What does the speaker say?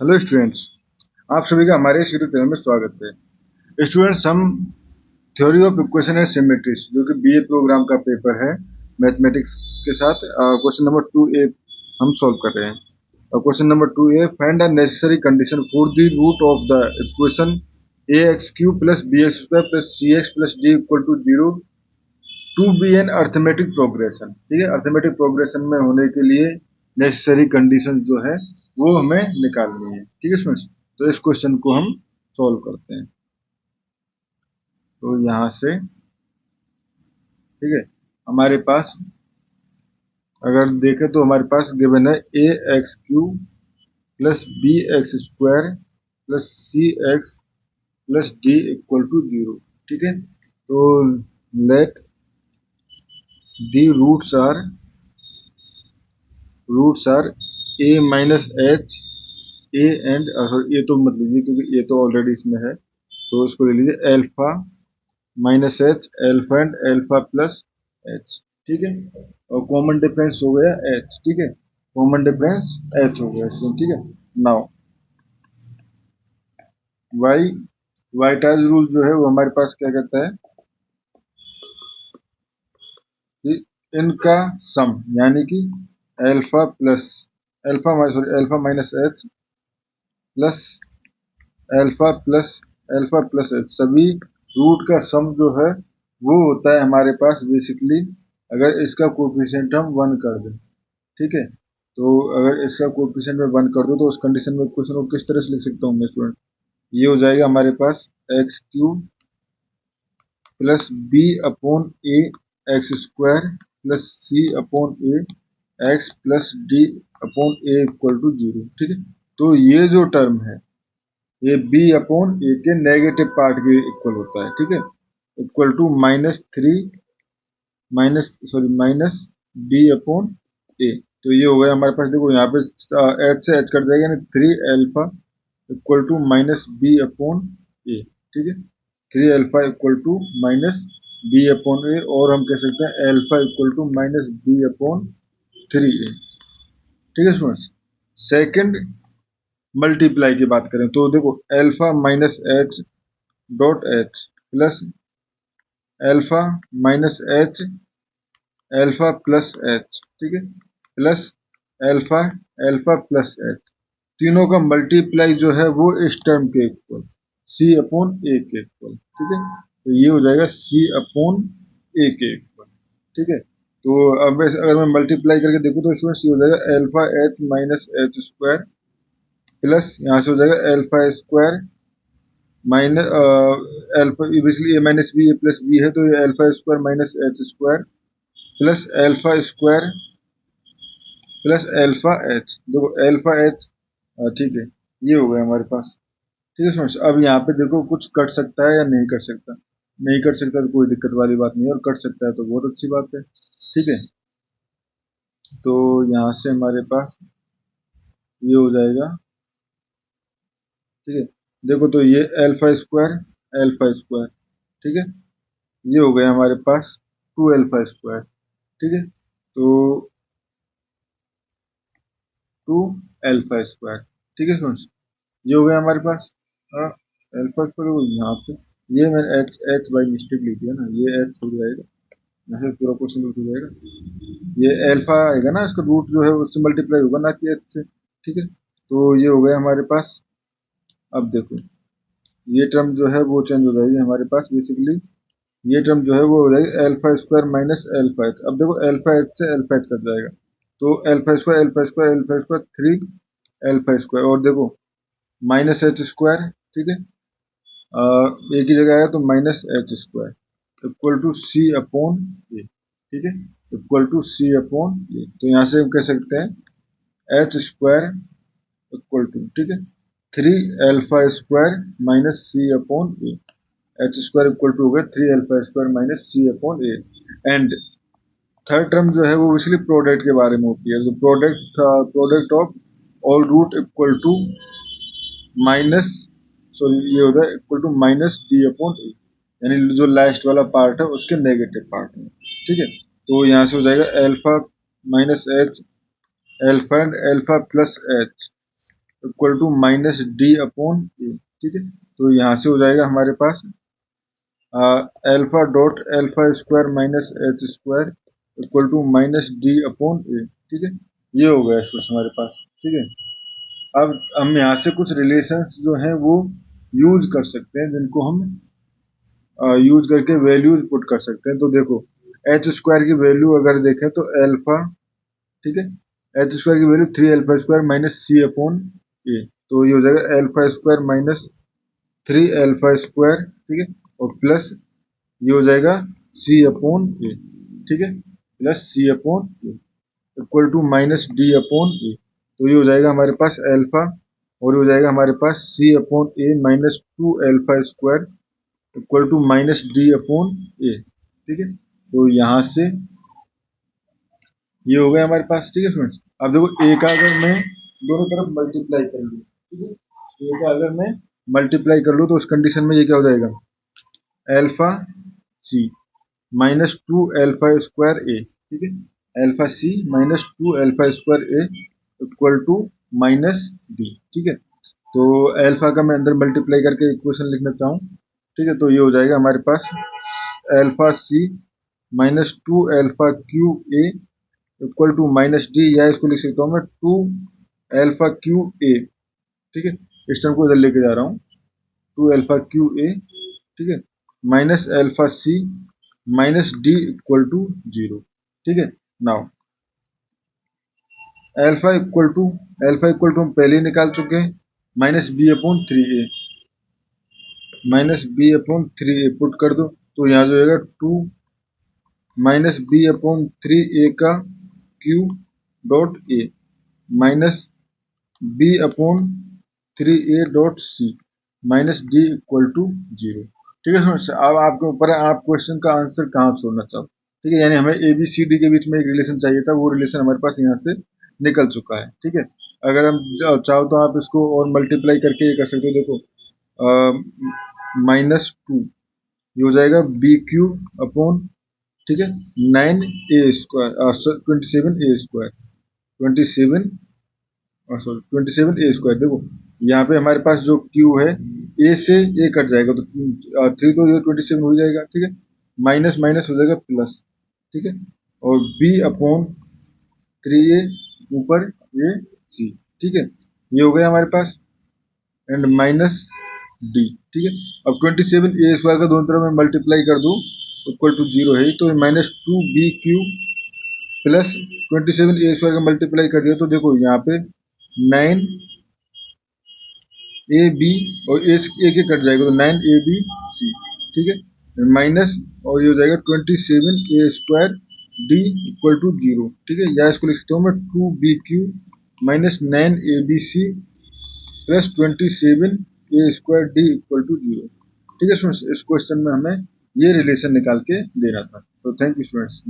Hello students, आप सभी का हमारे इस यूट्यूब चैनल में स्वागत है। स्टूडेंट्स, हम theory of equation and symmetries जो कि बीए प्रोग्राम का पेपर है मैथमेटिक्स के साथ क्वेश्चन नंबर 2A हम सॉल्व कर रहे हैं। Question number 2A, find the necessary condition for the root of the equation ax³ + bx² + cx + d = 0 to be an arithmetic progression. ठीक है, अर्थमेटिक प्रोग्रेशन में होने के लिए नेसेसरी कंडीशन जो है वो हमें निकालनी है। ठीक है स्टूडेंट्स, तो इस क्वेश्चन को हम सॉल्व करते हैं। तो यहाँ से ठीक है, हमारे पास अगर देखें तो हमारे पास गिवन है ax³ + bx² + cx + d = 0। ठीक है, तो let the roots are a minus h a and a तो मत लीजिए क्योंकि ए तो ऑलरेडी इसमें है, तो इसको ले लीजिए alpha minus h, alpha and alpha plus H. ठीक है, और कॉमन डिफरेंस हो गया एच। ठीक है, कॉमन डिफरेंस एच हो गया इसमें। ठीक है, नाउ वाई वाइटाइज रूल जो है वो हमारे पास क्या कहता है कि इनका सम यानी कि alpha plus alpha minus H plus alpha plus H, सभी रूट का सम जो है वो होता है हमारे पास बेसिकली, अगर इसका कोफिशिएंट हम 1 कर दें। ठीक है, तो अगर इसका कोफिशिएंट में 1 कर दो तो उस कंडीशन में क्वेश्चन को किस तरह से लिख सकता हूँ मैं स्टूडेंट, ये हो जाएगा हमारे पास x³ + b/a x² + c/a x + d/a = 0। ठीक है, तो ये जो टर्म है ये b/a के नेगेटिव पार्ट के इक्वल होता है। ठीक है, इक्वल टू माइनस b/a। तो ये हो गया हमारे पास, देखो यहाँ पे एच से एच कट जाएगा यानी 3α = माइनस b/a। ठीक है, 3α = माइनस b/a, और हम कह सकते हैं अल्फा = माइनस b/3a। ठीक है स्टूडेंट्स, सेकंड मल्टीप्लाई की बात करें तो देखो alpha minus H dot H plus alpha minus h alpha plus H. ठीक है, plus alpha alpha plus H, तीनों का मल्टीप्लाई जो है वो इस टर्म के इक्वल c/a के इक्वल। ठीक है, तो ये हो जाएगा c/a के इक्वल। ठीक है, तो अब अगर मैं मल्टीप्लाई करके देखूँ तो इसमें सी हो जाएगा alpha H minus H square plus यहाँ से हो जाएगा alpha square minus alpha, basically a minus B, a plus B है तो ये alpha square minus H square plus alpha square plus alpha H. देखो अल्फा एच, ठीक है, ये हो गया हमारे पास। ठीक है स्टूडेंट्स, अब यहाँ पे देखो कुछ कट सकता है या नहीं कट सकता, नहीं कट सकता तो कोई दिक्कत वाली बात नहीं है, और कट सकता है तो बहुत अच्छी बात है। ठीक है, तो यहाँ से हमारे पास ये हो जाएगा। ठीक है, देखो तो ये अल्फा स्क्वायर। ठीक है, ये हो गया हमारे पास 2α²। ठीक है, तो 2α²। ठीक है स्टूडेंट्स, ये हो गया हमारे पास अल्फा स्क्वायर। यहाँ पे ये मैंने एच एच बाई मिस्टेक लिख दिया ना, ये एच हो जाएगा, यहाँ से पूरा क्वेश्चन हो जाएगा। ये अल्फा आएगा ना, इसका रूट जो है उससे मल्टीप्लाई होगा ना कि एच से। ठीक है, तो ये हो गया हमारे पास। अब देखो ये टर्म जो है वो चेंज हो जाएगी हमारे पास, बेसिकली ये टर्म जो है वो हो जाएगी alpha square minus alpha H. अब देखो अल्फा एच से अल्फा एच कट जाएगा तो अल्फा स्क्वायर 3α², और देखो माइनस एच स्क्वायर। ठीक है, एक ही जगह आया तो minus H square equal to c/a। ठीक है, इक्वल टू c/a। तो यहाँ से हम कह सकते हैं एच स्क्वायर इक्वल टू, ठीक है, 3α² minus c/a। H square equal to हो गया 3α² minus c/a। And third term जो है वो इसलिए प्रोडक्ट के बारे में होती है, तो product of all root equal to minus, sorry ये होगा इक्वल टू माइनस d/a, यानी जो लास्ट वाला पार्ट है उसके नेगेटिव पार्ट में। ठीक है, तो यहाँ से हो जाएगा alpha minus h alpha and alpha plus h equal to minus d upon a, ठीक है। तो यहाँ से हो जाएगा हमारे पास alpha dot alpha square minus H square equal to minus d upon a, ठीक है। ये हो गया स्टूडेंट्स हमारे पास, ठीक है। अब हम यहाँ से कुछ रिलेशंस जो हैं वो यूज कर सकते हैं, जिनको हम यूज करके वैल्यूज पुट कर सकते हैं। तो देखो एच स्क्वायर की वैल्यू अगर देखें तो एल्फा, ठीक है, एच स्क्वायर की value 3 alpha square minus C upon a, तो ये हो जाएगा alpha square minus 3 alpha square, ठीक है, और प्लस ये हो जाएगा सी अपॉन ए, ठीक है, plus c upon a equal to minus d upon a. तो ये हो जाएगा हमारे पास एल्फा, और ये हो जाएगा हमारे पास c upon a minus 2 alpha square equal to minus d upon a, ठीक है। तो यहाँ से ये हो गया हमारे पास, ठीक है स्टूडेंट्स। अब देखो ए का अगर मैं दोनों तरफ मल्टीप्लाई कर लूँ, ठीक है, ए का अगर मैं मल्टीप्लाई कर लूँ तो उस कंडीशन में ये क्या हो जाएगा, alpha C minus 2 alpha square A, ठीक है, alpha C minus 2 alpha square A equal to minus D, ठीक है। तो एल्फा का मैं अंदर मल्टीप्लाई करके इक्वेशन लिखना चाहूँ, ठीक है, तो ये हो जाएगा हमारे पास alpha C minus 2 alpha q a equal to minus d, या इसको लिख सकता हूँ मैं 2 अल्फा क्यू ए, ठीक है, इस टर्म को इधर लेके जा रहा हूँ, 2 अल्फा क्यू ए, ठीक है, minus alpha C minus D equal to 0, ठीक है। नाउ एल्फा इक्वल टू हम पहले ही निकाल चुके हैं, माइनस बी अपॉन 3 ए, माइनस बी अपॉन 3 ए पुट कर दो, तो यहाँ जो होगा 2 माइनस बी अपॉन 3 ए का cube dot A minus B upon 3 A dot C minus D equal to 0, ठीक है। अब आपके ऊपर है, आप क्वेश्चन का आंसर कहाँ छोड़ना चाहो, ठीक है। यानी हमें ए बी सी डी के बीच में एक रिलेशन चाहिए था, वो रिलेशन हमारे पास यहाँ से निकल चुका है, ठीक है। अगर हम चाहो तो आप इसको और मल्टीप्लाई करके ये कर सकते हो, देखो -2 ये हो जाएगा बी क्यू अपॉन, ठीक है, 9 ए square 27 A square 27 sorry 27 A square. देखो यहाँ पे हमारे पास जो क्यू है ए से ए कट जाएगा, तो 3 तो 27 हो जाएगा, ठीक है, माइनस माइनस हो जाएगा प्लस, ठीक है, और बी अपॉन 3 ए ऊपर ए सी, ठीक है, ये हो गया हमारे पास, एंड माइनस डी, ठीक है। अब 27 ए स्क्वायर का दोनों तरफ मैं मल्टीप्लाई कर दूं इक्वल टू 0 है, तो -2 B Q plus 27 A square का मल्टीप्लाई कर दिया, तो देखो यहाँ पे 9 ए बी और ए के कट जाएगा, तो 9 ए बी सी, ठीक है, माइनस और ये हो जाएगा 27 A square D equal to 0, ठीक है, या इसको लिख सकता हूँ मैं 2 B cube minus 9 A B C plus 27 A square D equal to 0, ठीक है स्टूडेंट्स। इस क्वेश्चन में हमें ये रिलेशन निकाल के देना था। तो थैंक यू स्टूडेंट्स।